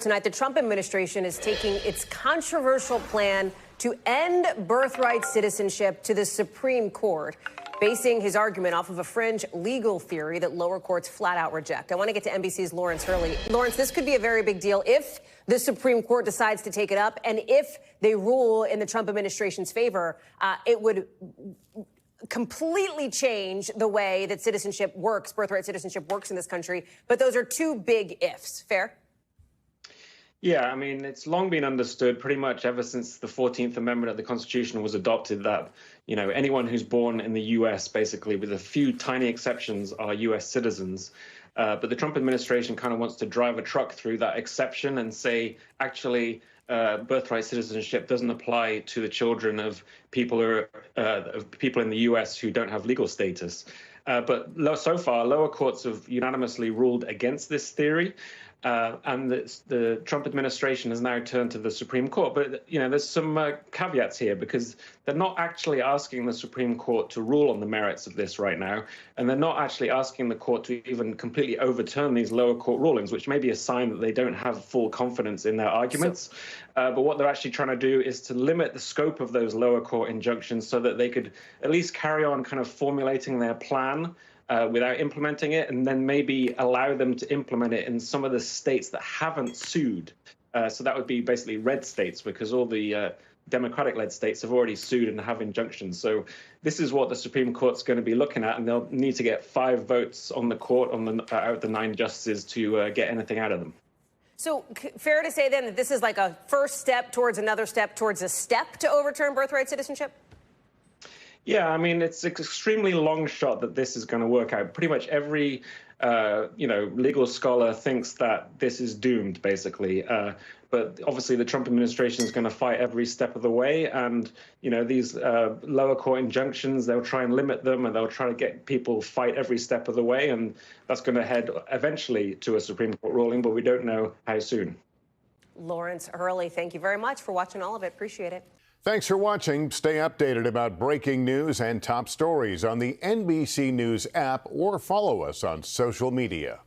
Tonight, the Trump administration is taking its controversial plan to end birthright citizenship to the Supreme Court, basing his argument off of a fringe legal theory that lower courts flat out reject. I want to get to NBC's Lawrence Hurley. Lawrence, this could be a very big deal if the Supreme Court decides to take it up, and if they rule in the Trump administration's favor, it would completely change the way that citizenship works, birthright citizenship works in this country. But those are two big ifs. Fair? Yeah, I mean, it's long been understood pretty much ever since the 14th Amendment of the Constitution was adopted that, you know, anyone who's born in the U.S., basically, with a few tiny exceptions, are U.S. citizens. But the Trump administration kind of wants to drive a truck through that exception and say, actually, birthright citizenship doesn't apply to the children of people in the U.S. who don't have legal status. But so far, lower courts have unanimously ruled against this theory. And the Trump administration has now turned to the Supreme Court. But, you know, there's some caveats here, because they're not actually asking the Supreme Court to rule on the merits of this right now. And they're not actually asking the court to even completely overturn these lower court rulings, which may be a sign that they don't have full confidence in their arguments. But what they're actually trying to do is to limit the scope of those lower court injunctions so that they could at least carry on kind of formulating their plan without implementing it, and then maybe allow them to implement it in some of the states that haven't sued. So that would be basically red states, because all the Democratic-led states have already sued and have injunctions. So this is what the Supreme Court's going to be looking at, and they'll need to get 5 votes on the court out of the 9 justices to get anything out of them. So fair to say then that this is like a first step towards another step towards a step to overturn birthright citizenship? Yeah, I mean, it's an extremely long shot that this is going to work out. Pretty much every, legal scholar thinks that this is doomed, basically. But obviously, the Trump administration is going to fight every step of the way. And, you know, these lower court injunctions, they'll try and limit them, and they'll try to get people fight every step of the way. And that's going to head eventually to a Supreme Court ruling, but we don't know how soon. Lawrence Hurley, thank you very much for watching all of it. Appreciate it. Thanks for watching. Stay updated about breaking news and top stories on the NBC News app, or follow us on social media.